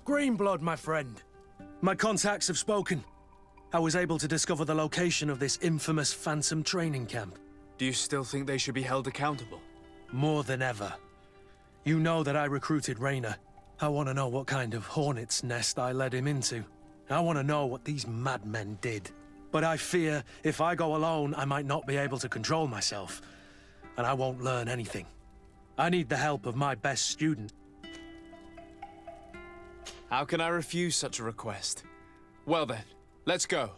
Greenblood, my friend. My contacts have spoken. I was able to discover the location of this infamous Phantom training camp. Do you still think they should be held accountable? More than ever. You know that I recruited Raynor. I want to know what kind of hornet's nest I led him into. I want to know what these madmen did. But I fear if I go alone, I might not be able to control myself. And I won't learn anything. I need the help of my best student. How can I refuse such a request? Well then, let's go.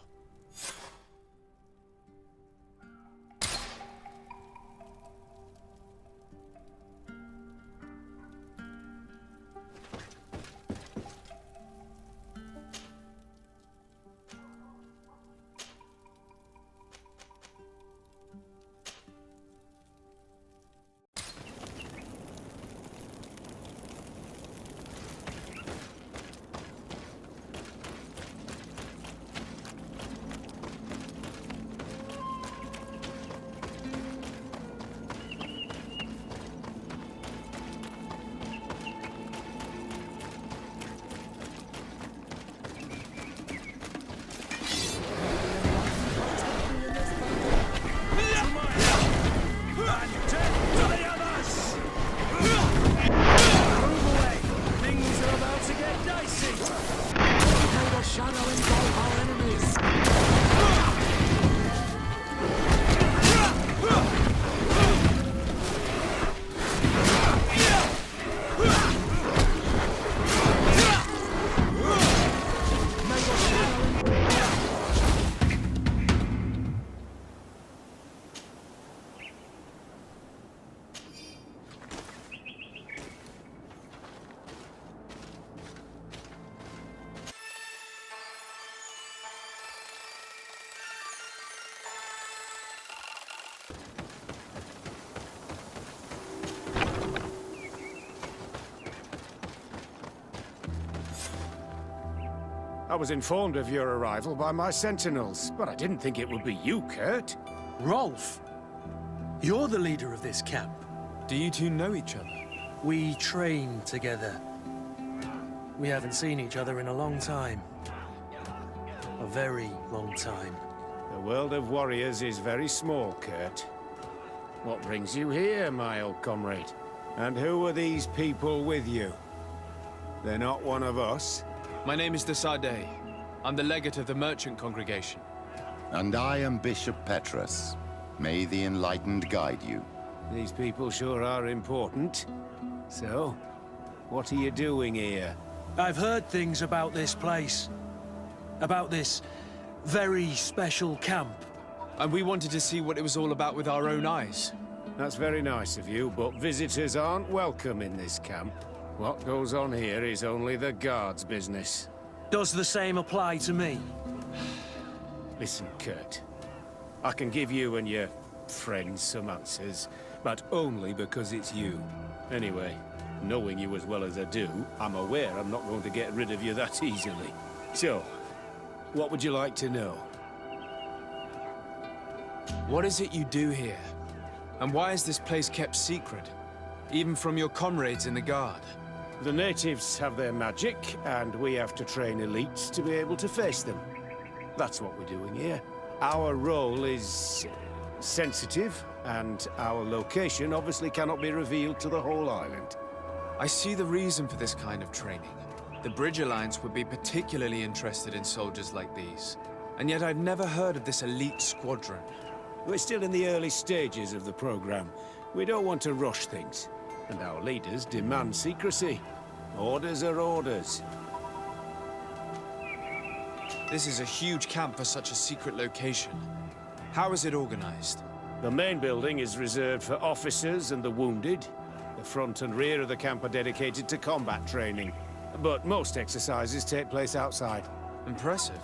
I was informed of your arrival by my sentinels, but I didn't think it would be you, Kurt. Rolf, you're the leader of this camp. Do you two know each other? We train together. We haven't seen each other in a long time. A very long time. The world of warriors is very small, Kurt. What brings you here, my old comrade? And who are these people with you? They're not one of us? My name is Desadeh. I'm the legate of the merchant congregation. And I am Bishop Petrus. May the enlightened guide you. These people sure are important. So, what are you doing here? I've heard things about this place. About this very special camp. And we wanted to see what it was all about with our own eyes. That's very nice of you, but visitors aren't welcome in this camp. What goes on here is only the guards' business. Does the same apply to me? Listen, Kurt. I can give you and your friends some answers, but only because it's you. Anyway, knowing you as well as I do, I'm aware I'm not going to get rid of you that easily. So, what would you like to know? What is it you do here? And why is this place kept secret? Even from your comrades in the guard? The natives have their magic, and we have to train elites to be able to face them. That's what we're doing here. Our role is sensitive, and our location obviously cannot be revealed to the whole island. I see the reason for this kind of training. The Bridge Alliance would be particularly interested in soldiers like these. And yet I'd never heard of this elite squadron. We're still in the early stages of the program. We don't want to rush things. And our leaders demand secrecy. Orders are orders. This is a huge camp for such a secret location. How is it organized? The main building is reserved for officers and the wounded. The front and rear of the camp are dedicated to combat training. But most exercises take place outside. Impressive.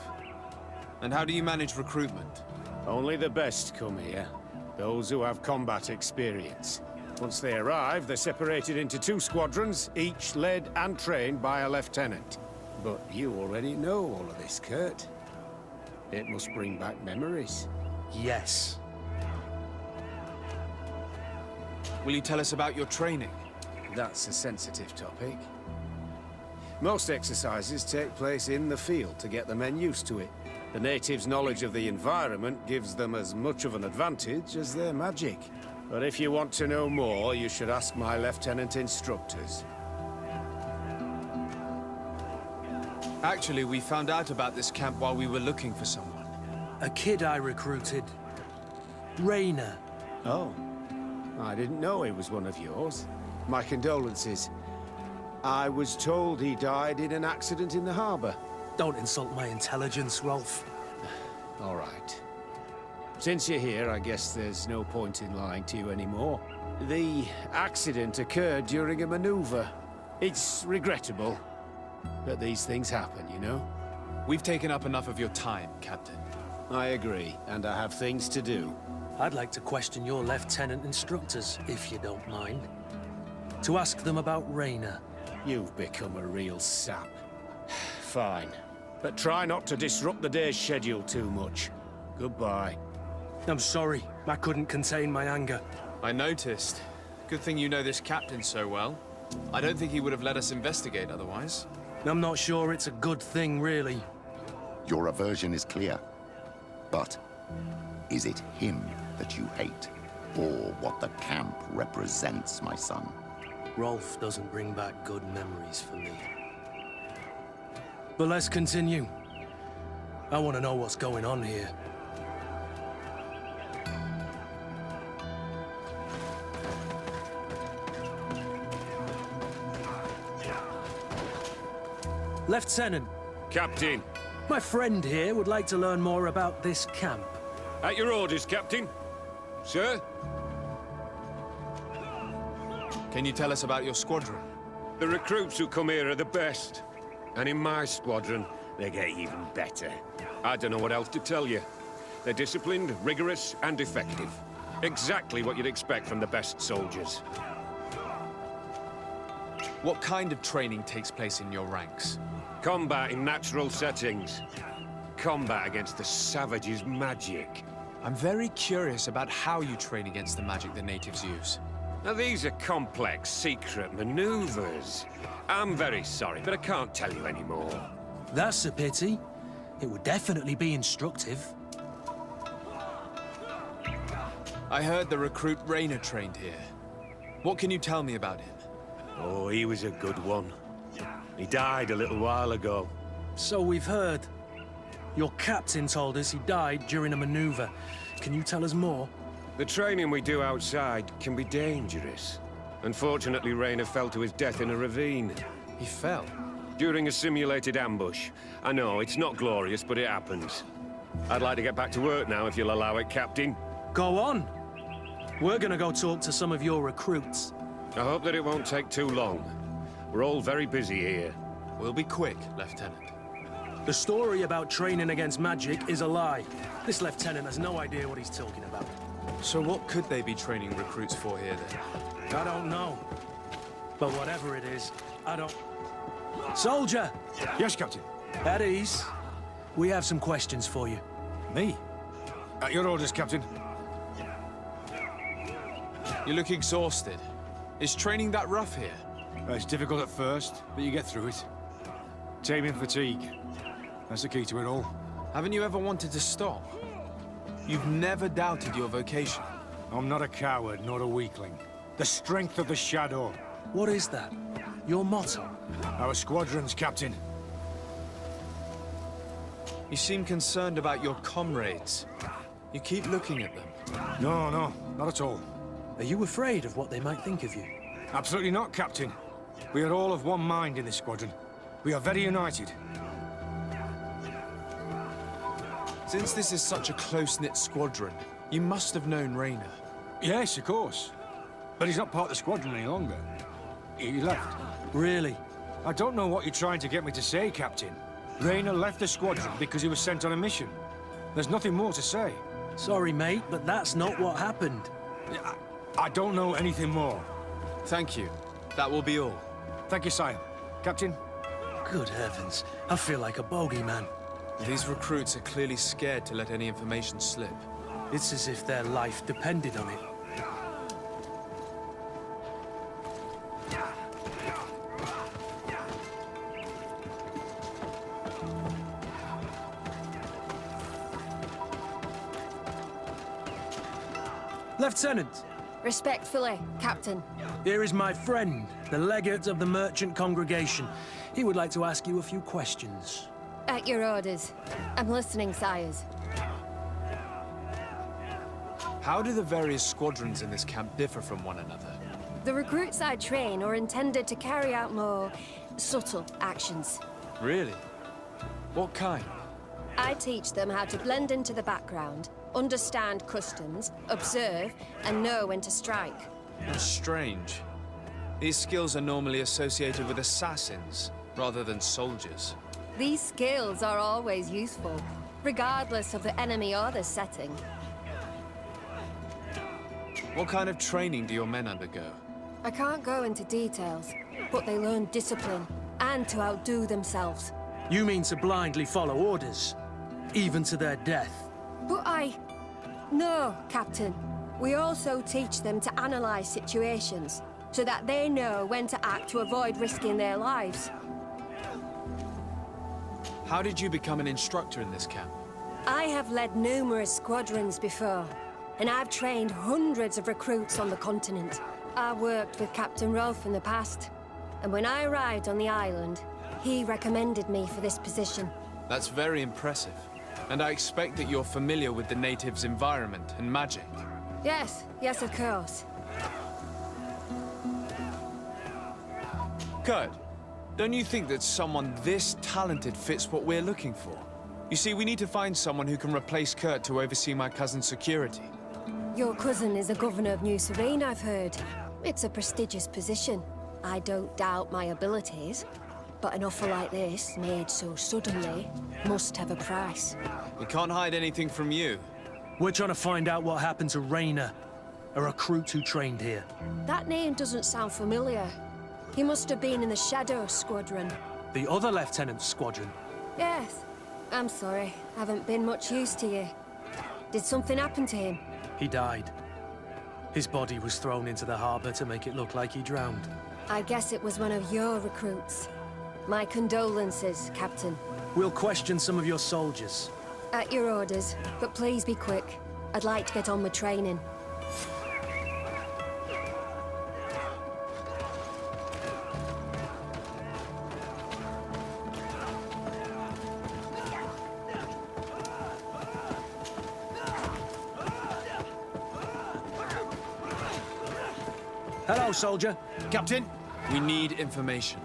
And how do you manage recruitment? Only the best come here. Those who have combat experience. Once they arrive, they're separated into 2 squadrons, each led and trained by a lieutenant. But you already know all of this, Kurt. It must bring back memories. Yes. Will you tell us about your training? That's a sensitive topic. Most exercises take place in the field to get the men used to it. The natives' knowledge of the environment gives them as much of an advantage as their magic. But if you want to know more, you should ask my lieutenant instructors. Actually, we found out about this camp while we were looking for someone. A kid I recruited. Raina. Oh. I didn't know he was one of yours. My condolences. I was told he died in an accident in the harbor. Don't insult my intelligence, Rolf. All right. Since you're here, I guess there's no point in lying to you anymore. The accident occurred during a maneuver. It's regrettable, but these things happen, you know? We've taken up enough of your time, Captain. I agree, and I have things to do. I'd like to question your lieutenant instructors, if you don't mind. To ask them about Raina. You've become a real sap. Fine. But try not to disrupt the day's schedule too much. Goodbye. I'm sorry, I couldn't contain my anger. I noticed. Good thing you know this captain so well. I don't think he would have let us investigate otherwise. I'm not sure it's a good thing, really. Your aversion is clear. But is it him that you hate? Or what the camp represents, my son? Rolf doesn't bring back good memories for me. But let's continue. I want to know what's going on here. Lieutenant, Captain. my friend here would like to learn more about this camp. At your orders, Captain. Sir? Can you tell us about your squadron? The recruits who come here are the best. And in my squadron, they get even better. I don't know what else to tell you. They're disciplined, rigorous, and effective. Exactly what you'd expect from the best soldiers. What kind of training takes place in your ranks? Combat in natural settings. Combat against the savages' magic. I'm very curious about how you train against the magic the natives use. Now these are complex, secret maneuvers. I'm very sorry, but I can't tell you anymore. That's a pity. It would definitely be instructive. I heard the recruit Raina trained here. What can you tell me about him? Oh, he was a good one. He died a little while ago. So we've heard. Your captain told us he died during a maneuver. Can you tell us more? The training we do outside can be dangerous. Unfortunately, Raina fell to his death in a ravine. He fell. During a simulated ambush. I know, it's not glorious, but it happens. I'd like to get back to work now, if you'll allow it, Captain. Go on. We're gonna go talk to some of your recruits. I hope that it won't take too long. We're all very busy here. We'll be quick, Lieutenant. The story about training against magic is a lie. This lieutenant has no idea what he's talking about. So what could they be training recruits for here, then? I don't know. But whatever it is, I don't... Soldier! Yes, Captain. At ease. We have some questions for you. Me? At your orders, Captain. You look exhausted. Is training that rough here? It's difficult at first, but you get through it. Taming fatigue. That's the key to it all. Haven't you ever wanted to stop? You've never doubted your vocation. I'm not a coward, nor a weakling. The strength of the shadow. What is that? Your motto? Our squadrons, Captain. You seem concerned about your comrades. You keep looking at them. No, not at all. Are you afraid of what they might think of you? Absolutely not, Captain. We are all of one mind in this squadron. We are very united. Since this is such a close-knit squadron, you must have known Raina. Yes, of course. But he's not part of the squadron any longer. He left. Really? I don't know what you're trying to get me to say, Captain. Raina left the squadron because he was sent on a mission. There's nothing more to say. Sorry, mate, but that's not what happened. I don't know anything more. Thank you. That will be all. Thank you, sire. Captain? Good heavens, I feel like a bogeyman. These recruits are clearly scared to let any information slip. It's as if their life depended on it. Lieutenant, Respectfully, Captain. here is my friend, the legate of the merchant congregation. He would like to ask you a few questions. At your orders. I'm listening, sires. How do the various squadrons in this camp differ from one another? The recruits I train are intended to carry out more subtle actions. Really? What kind? I teach them how to blend into the background, understand customs, observe, and know when to strike. That's strange. These skills are normally associated with assassins, rather than soldiers. These skills are always useful, regardless of the enemy or the setting. What kind of training do your men undergo? I can't go into details, but they learn discipline and to outdo themselves. You mean to blindly follow orders, even to their death? But No, Captain. We also teach them to analyze situations, so that they know when to act to avoid risking their lives. How did you become an instructor in this camp? I have led numerous squadrons before, and I've trained hundreds of recruits on the continent. I worked with Captain Rolfe in the past, and when I arrived on the island, he recommended me for this position. That's very impressive. And I expect that you're familiar with the natives' environment and magic. Yes, of course. Kurt, don't you think that someone this talented fits what we're looking for? You see, we need to find someone who can replace Kurt to oversee my cousin's security. Your cousin is the governor of New Serene, I've heard. It's a prestigious position. I don't doubt my abilities, but an offer like this, made so suddenly, must have a price. We can't hide anything from you. We're trying to find out what happened to Rainer, a recruit who trained here. That name doesn't sound familiar. He must have been in the Shadow Squadron. The other lieutenant's squadron. Yes. I'm sorry. Haven't been much use to you. Did something happen to him? He died. His body was thrown into the harbor to make it look like he drowned. I guess it was one of your recruits. My condolences, Captain. We'll question some of your soldiers. At your orders, but please be quick. I'd like to get on with training. Hello, soldier. Captain? We need information.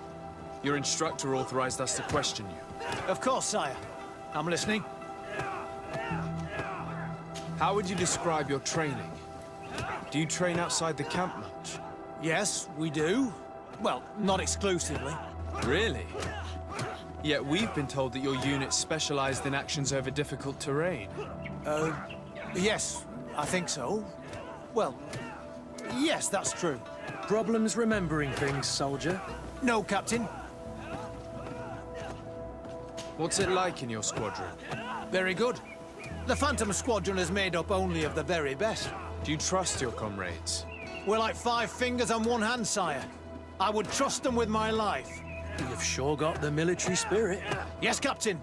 Your instructor authorized us to question you. Of course, sire. I'm listening. How would you describe your training? Do you train outside the camp much? Yes, we do. Well, not exclusively. Really? Yet we've been told that your unit specialized in actions over difficult terrain. Yes, I think so. Well, yes, that's true. Problems remembering things, soldier? No, Captain. What's it like in your squadron? Very good. The Phantom Squadron is made up only of the very best. Do you trust your comrades? We're like 5 fingers on one hand, sire. I would trust them with my life. You've sure got the military spirit. Yes, Captain.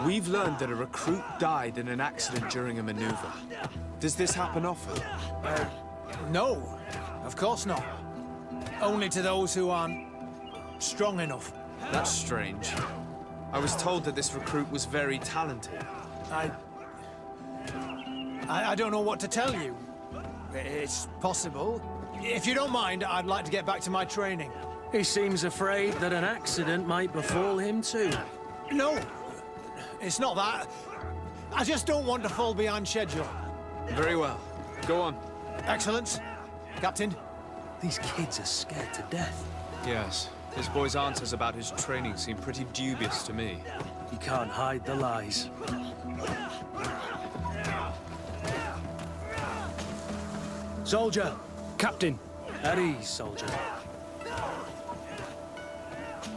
We've learned that a recruit died in an accident during a maneuver. Does this happen often? No, of course not. Only to those who aren't strong enough. That's strange. I was told that this recruit was very talented. I don't know what to tell you. It's possible. If you don't mind, I'd like to get back to my training. He seems afraid that an accident might befall him too. No, it's not that. I just don't want to fall behind schedule. Very well. Go on. Excellence. Captain. These kids are scared to death. Yes. This boy's answers about his training seem pretty dubious to me. He can't hide the lies. Soldier! Captain. At ease, soldier.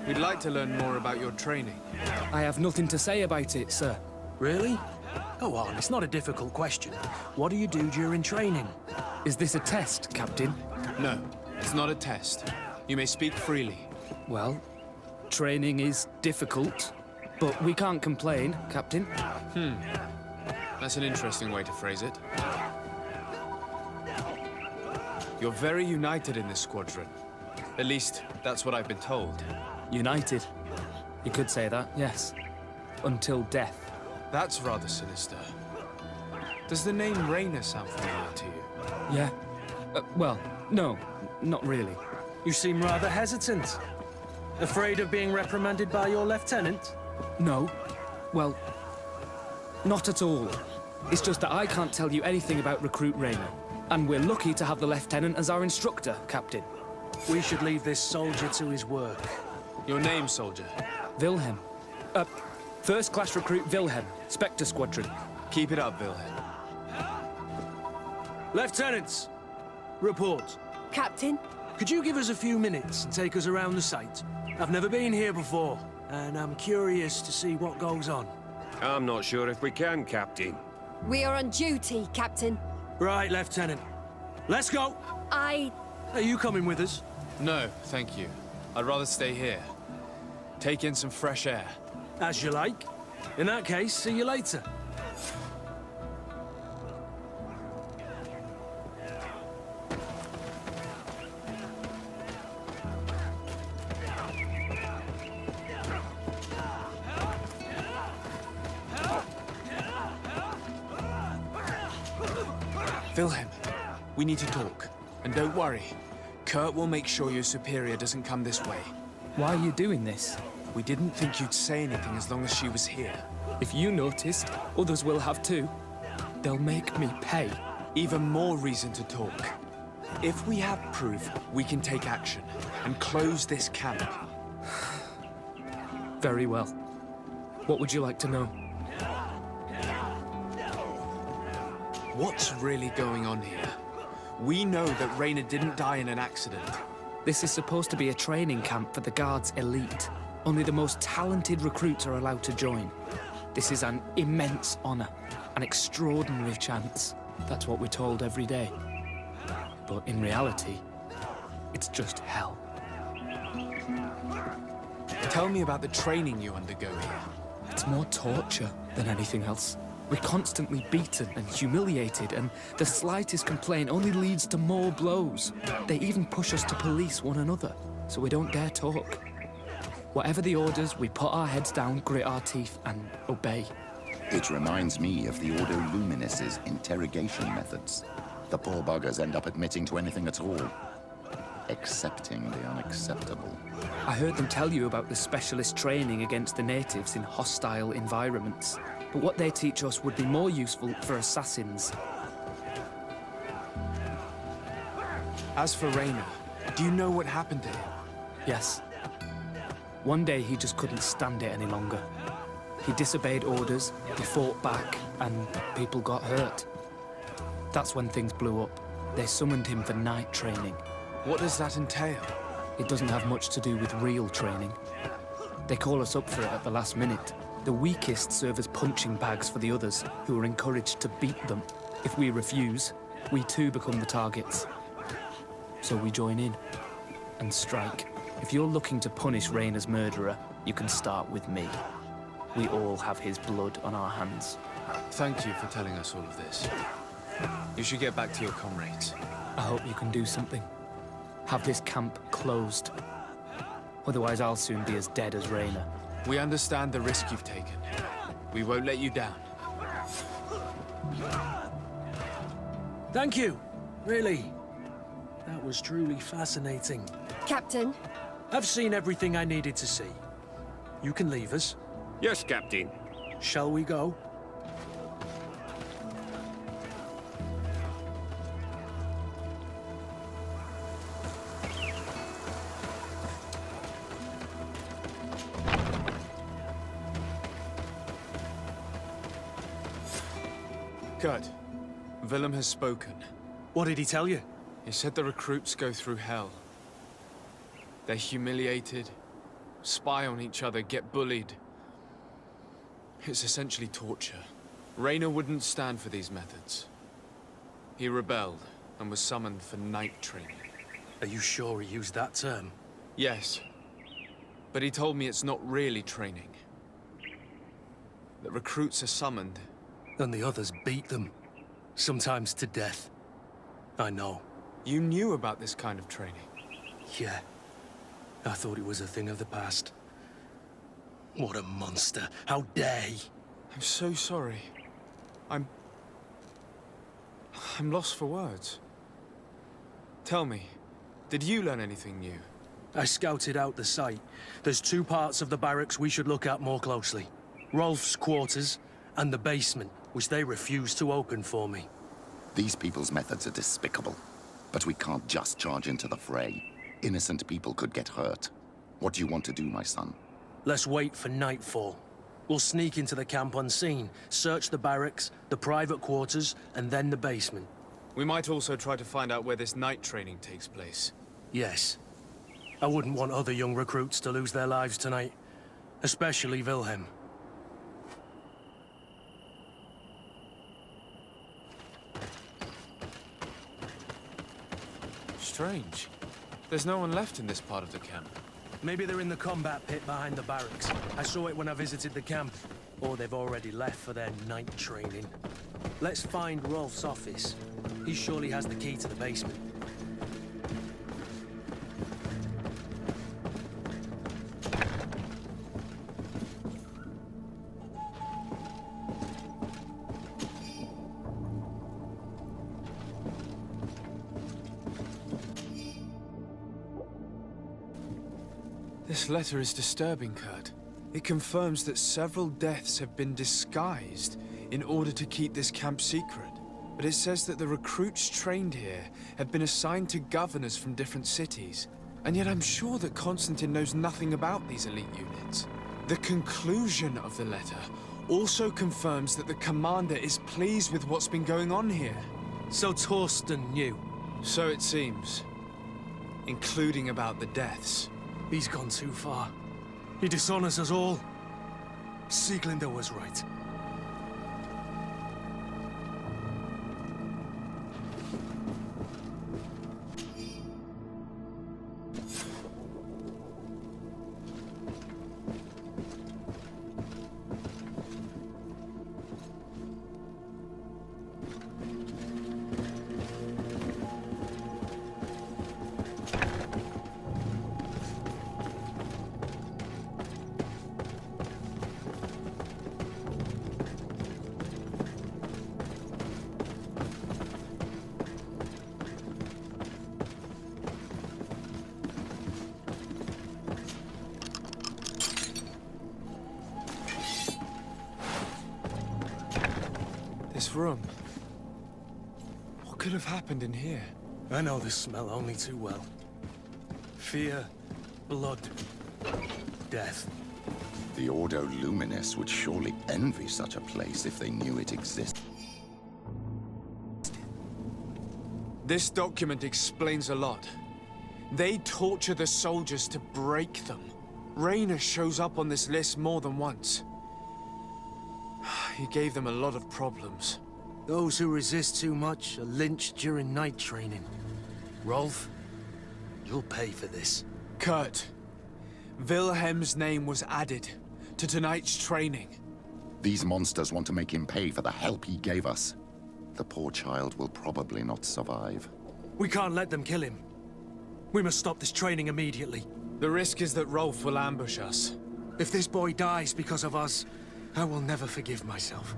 We'd like to learn more about your training. I have nothing to say about it, sir. Really? Go on, it's not a difficult question. What do you do during training? Is this a test, Captain? No, it's not a test. You may speak freely. Well, training is difficult, but we can't complain, Captain. That's an interesting way to phrase it. You're very united in this squadron. At least, that's what I've been told. United. You could say that, yes. Until death. That's rather sinister. Does the name Raina sound familiar to you? Yeah. Well, no, not really. You seem rather hesitant. Afraid of being reprimanded by your lieutenant? No. Well, not at all. It's just that I can't tell you anything about Recruit Raina. And we're lucky to have the Lieutenant as our instructor, Captain. We should leave this soldier to his work. Your name, soldier? Wilhelm. First Class Recruit Wilhelm, Spectre Squadron. Keep it up, Wilhelm. Lieutenants, report. Captain? Could you give us a few minutes and take us around the site? I've never been here before, and I'm curious to see what goes on. I'm not sure if we can, Captain. We are on duty, Captain. Right, Lieutenant. Let's go! Are you coming with us? No, thank you. I'd rather stay here. Take in some fresh air. As you like. In that case, see you later. Wilhelm, we need to talk. And don't worry. Kurt will make sure your superior doesn't come this way. Why are you doing this? We didn't think you'd say anything as long as she was here. If you noticed, others will have too. They'll make me pay. Even more reason to talk. If we have proof, we can take action and close this camp. Very well. What would you like to know? What's really going on here? We know that Raina didn't die in an accident. This is supposed to be a training camp for the Guard's elite. Only the most talented recruits are allowed to join. This is an immense honor, an extraordinary chance. That's what we're told every day. But in reality, it's just hell. Tell me about the training you undergo here. It's more torture than anything else. We're constantly beaten and humiliated, and the slightest complaint only leads to more blows. They even push us to police one another, so we don't dare talk. Whatever the orders, we put our heads down, grit our teeth, and obey. It reminds me of the Ordo Luminis' interrogation methods. The poor buggers end up admitting to anything at all. Accepting the unacceptable. I heard them tell you about the specialist training against the natives in hostile environments. But what they teach us would be more useful for assassins. As for Raina, do you know what happened to him? Yes. One day he just couldn't stand it any longer. He disobeyed orders, he fought back, and people got hurt. That's when things blew up. They summoned him for night training. What does that entail? It doesn't have much to do with real training. They call us up for it at the last minute. The weakest serve as punching bags for the others, who are encouraged to beat them. If we refuse, we too become the targets. So we join in and strike. If you're looking to punish Raina's murderer, you can start with me. We all have his blood on our hands. Thank you for telling us all of this. You should get back to your comrades. I hope you can do something. Have this camp closed. Otherwise, I'll soon be as dead as Raina. We understand the risk you've taken. We won't let you down. Thank you. Really. That was truly fascinating. Captain? I've seen everything I needed to see. You can leave us. Yes, Captain. Shall we go? Kurt, Willem has spoken. What did he tell you? He said the recruits go through hell. They're humiliated, spy on each other, get bullied. It's essentially torture. Raina wouldn't stand for these methods. He rebelled and was summoned for night training. Are you sure he used that term? Yes, but he told me it's not really training. That recruits are summoned, And the others beat them. Sometimes to death. I know. You knew about this kind of training? Yeah. I thought it was a thing of the past. What a monster. How dare he? I'm so sorry. I'm lost for words. Tell me, did you learn anything new? I scouted out the site. There's 2 parts of the barracks we should look at more closely. Rolf's quarters and the basement, which they refused to open for me. These people's methods are despicable. But we can't just charge into the fray. Innocent people could get hurt. What do you want to do, my son? Let's wait for nightfall. We'll sneak into the camp unseen, search the barracks, the private quarters, and then the basement. We might also try to find out where this night training takes place. Yes. I wouldn't want other young recruits to lose their lives tonight. Especially Wilhelm. Strange. There's no one left in this part of the camp. Maybe they're in the combat pit behind the barracks. I saw it when I visited the camp. Or they've already left for their night training. Let's find Rolf's office. He surely has the key to the basement. This letter is disturbing, Kurt. It confirms that several deaths have been disguised in order to keep this camp secret. But it says that the recruits trained here have been assigned to governors from different cities. And yet I'm sure that Constantine knows nothing about these elite units. The conclusion of the letter also confirms that the commander is pleased with what's been going on here. So Torsten knew. So it seems. Including about the deaths. He's gone too far. He dishonors us all. Sieglinder was right. This room. What could have happened in here? I know this smell only too well. Fear, blood, death. The Ordo Luminis would surely envy such a place if they knew it existed. This document explains a lot. They torture the soldiers to break them. Raynor shows up on this list more than once. He gave them a lot of problems. Those who resist too much are lynched during night training. Rolf, you'll pay for this. Kurt, Wilhelm's name was added to tonight's training. These monsters want to make him pay for the help he gave us. The poor child will probably not survive. We can't let them kill him. We must stop this training immediately. The risk is that Rolf will ambush us. If this boy dies because of us, I will never forgive myself.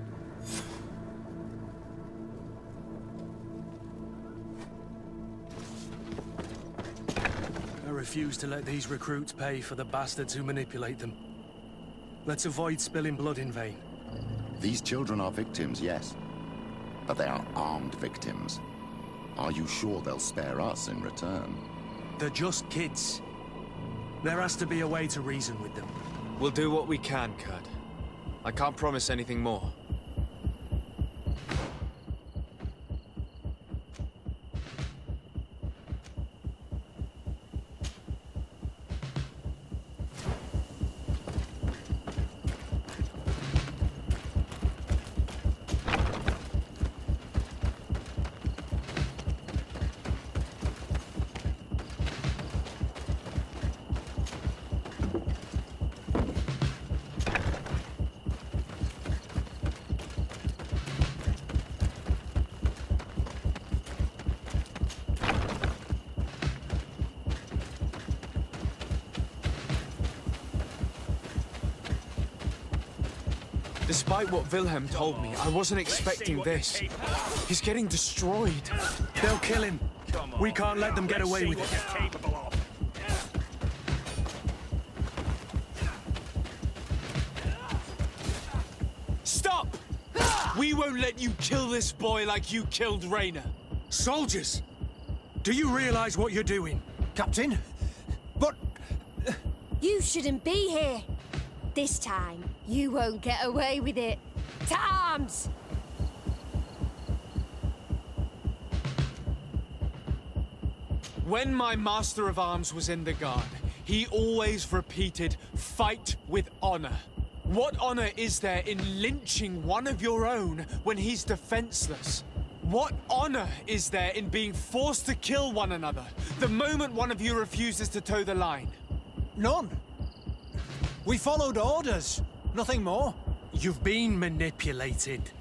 I refuse to let these recruits pay for the bastards who manipulate them. Let's avoid spilling blood in vain. These children are victims, yes. But they are armed victims. Are you sure they'll spare us in return? They're just kids. There has to be a way to reason with them. We'll do what we can, Kurt. I can't promise anything more. Despite what Wilhelm told me, I wasn't expecting this. He's getting destroyed. They'll kill him. We can't let them get away with it. Stop! We won't let you kill this boy like you killed Rainer. Soldiers! Do you realize what you're doing? Captain? But... You shouldn't be here. This time, you won't get away with it. To arms! When my Master of Arms was in the Guard, he always repeated, fight with honor. What honor is there in lynching one of your own when he's defenseless? What honor is there in being forced to kill one another the moment one of you refuses to toe the line? None. We followed orders. Nothing more. You've been manipulated.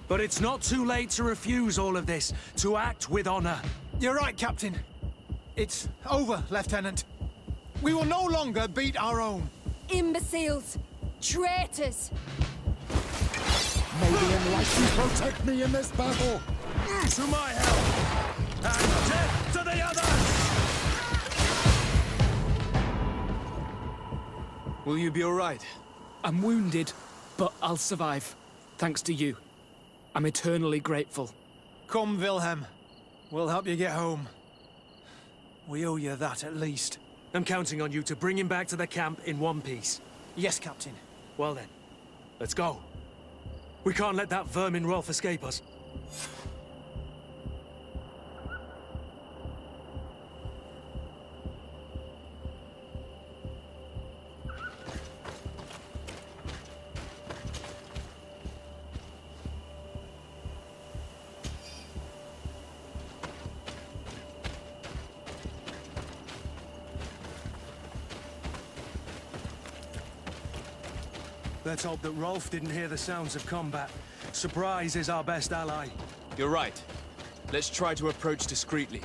But it's not too late to refuse all of this, to act with honor. You're right, Captain. It's over, Lieutenant. We will no longer beat our own. Imbeciles! Traitors! May the enlightened protect me in this battle! To my help! And death to the others! Will you be all right? I'm wounded, but I'll survive. Thanks to you. I'm eternally grateful. Come, Wilhelm. We'll help you get home. We owe you that, at least. I'm counting on you to bring him back to the camp in one piece. Yes, Captain. Well then, let's go. We can't let that vermin Rolf escape us. Let's hope that Rolf didn't hear the sounds of combat. Surprise is our best ally. You're right. Let's try to approach discreetly.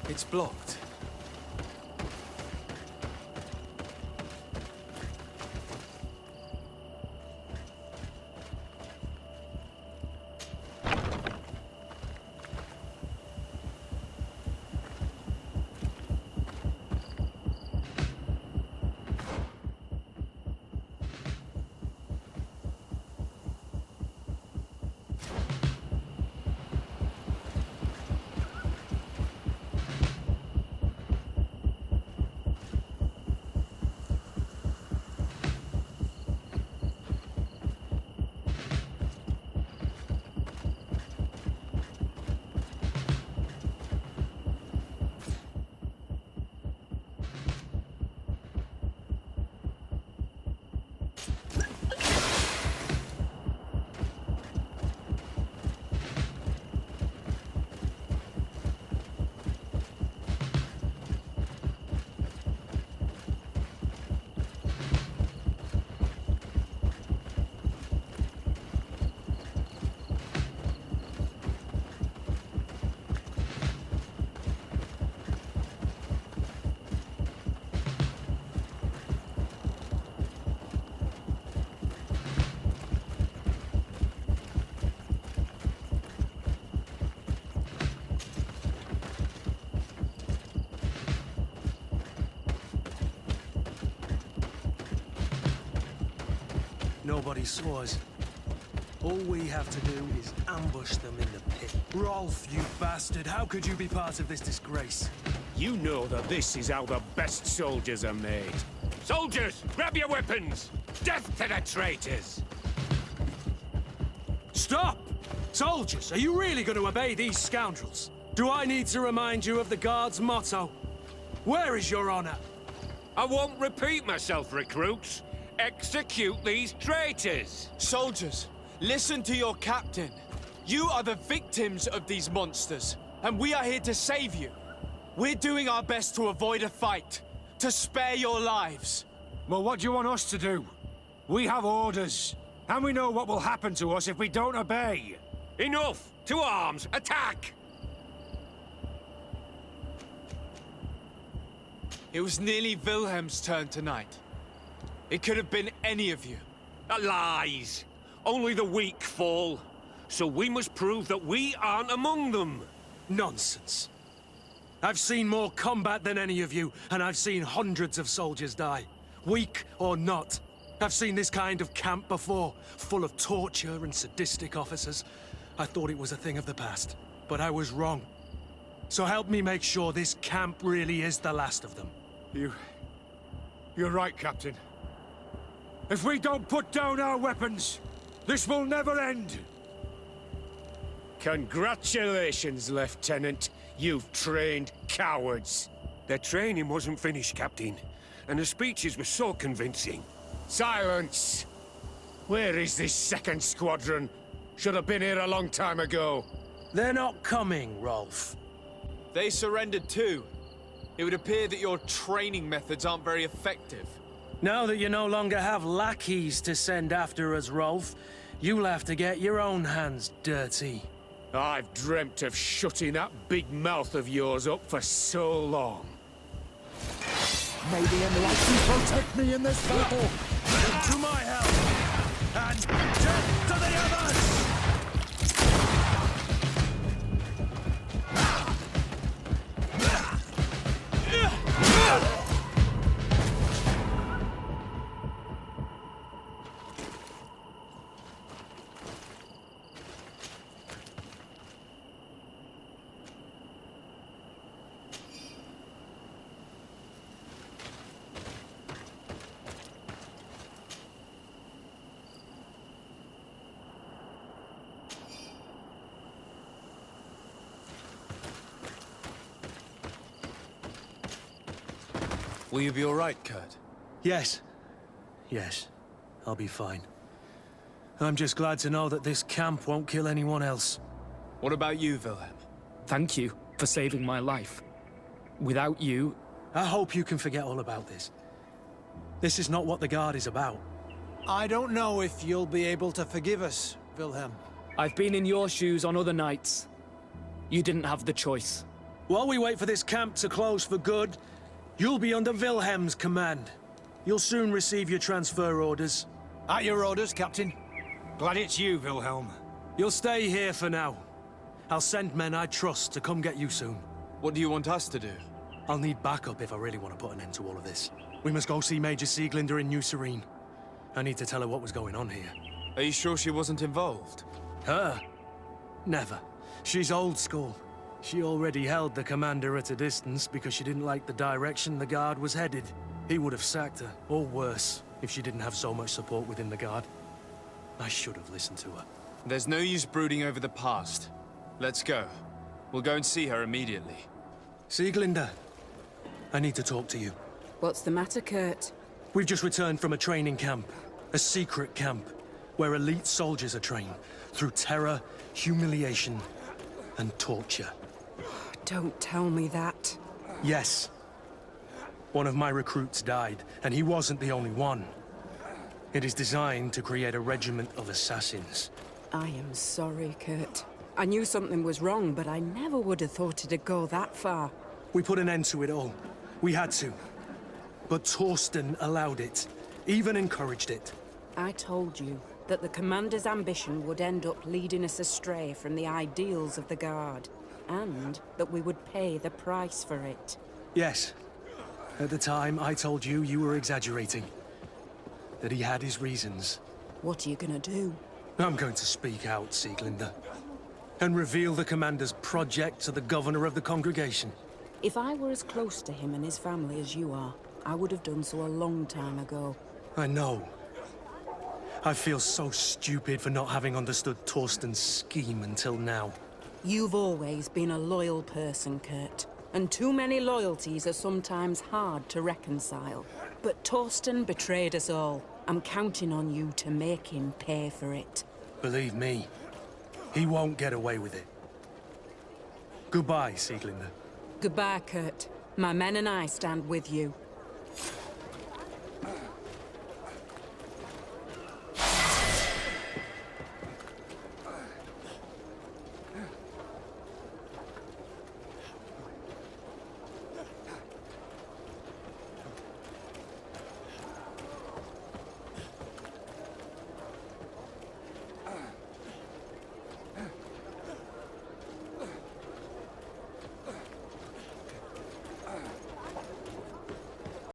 It's blocked. Nobody saw us. All we have to do is ambush them in the pit. Rolf, you bastard, how could you be part of this disgrace? You know that this is how the best soldiers are made. Soldiers, grab your weapons! Death to the traitors! Stop! Soldiers, are you really going to obey these scoundrels? Do I need to remind you of the Guard's motto? Where is your honor? I won't repeat myself, recruits. Execute these traitors! Soldiers, listen to your captain. You are the victims of these monsters, and we are here to save you. We're doing our best to avoid a fight, To spare your lives. Well, what do you want us to do? We have orders, and we know what will happen to us if we don't obey. Enough! To arms! Attack! It was nearly Wilhelm's turn tonight. It could have been any of you. Lies! Only the weak fall. So we must prove that we aren't among them. Nonsense. I've seen more combat than any of you, and I've seen hundreds of soldiers die. Weak or not. I've seen this kind of camp before, full of torture and sadistic officers. I thought it was a thing of the past, but I was wrong. So help me make sure this camp really is the last of them. You're right, Captain. If we don't put down our weapons, this will never end. Congratulations, Lieutenant. You've trained cowards. Their training wasn't finished, Captain, and the speeches were so convincing. Silence! Where is this second squadron? Should have been here a long time ago. They're not coming, Rolf. They surrendered too. It would appear that your training methods aren't very effective. Now that you no longer have lackeys to send after us, Rolf, you'll have to get your own hands dirty. I've dreamt of shutting that big mouth of yours up for so long. May the enlightened protect me in this battle! To my help! And death to the others! Will you be all right, Kurt? Yes. Yes. I'll be fine. I'm just glad to know that this camp won't kill anyone else. What about you, Wilhelm? Thank you for saving my life. Without you... I hope you can forget all about this. This is not what the Guard is about. I don't know if you'll be able to forgive us, Wilhelm. I've been in your shoes on other nights. You didn't have the choice. While we wait for this camp to close for good, you'll be under Wilhelm's command. You'll soon receive your transfer orders. At your orders, Captain. Glad it's you, Wilhelm. You'll stay here for now. I'll send men I trust to come get you soon. What do you want us to do? I'll need backup if I really want to put an end to all of this. We must go see Major Sieglinder in New Serene. I need to tell her what was going on here. Are you sure she wasn't involved? Her? Never. She's old school. She already held the commander at a distance because she didn't like the direction the Guard was headed. He would have sacked her, or worse, if she didn't have so much support within the Guard. I should have listened to her. There's no use brooding over the past. Let's go. We'll go and see her immediately. Sieglinder, I need to talk to you. What's the matter, Kurt? We've just returned from a training camp. A secret camp, where elite soldiers are trained through terror, humiliation, and torture. Don't tell me that. Yes. One of my recruits died, and he wasn't the only one. It is designed to create a regiment of assassins. I am sorry, Kurt. I knew something was wrong, but I never would have thought it'd go that far. We put an end to it all. We had to. But Torsten allowed it, even encouraged it. I told you that the Commander's ambition would end up leading us astray from the ideals of the Guard, and that we would pay the price for it. Yes. At the time, I told you you were exaggerating. That he had his reasons. What are you gonna do? I'm going to speak out, Sieglinder. And reveal the Commander's project to the Governor of the congregation. If I were as close to him and his family as you are, I would have done so a long time ago. I know. I feel so stupid for not having understood Torsten's scheme until now. You've always been a loyal person, Kurt. And too many loyalties are sometimes hard to reconcile. But Torsten betrayed us all. I'm counting on you to make him pay for it. Believe me, he won't get away with it. Goodbye, Sieglinder. Goodbye, Kurt. My men and I stand with you.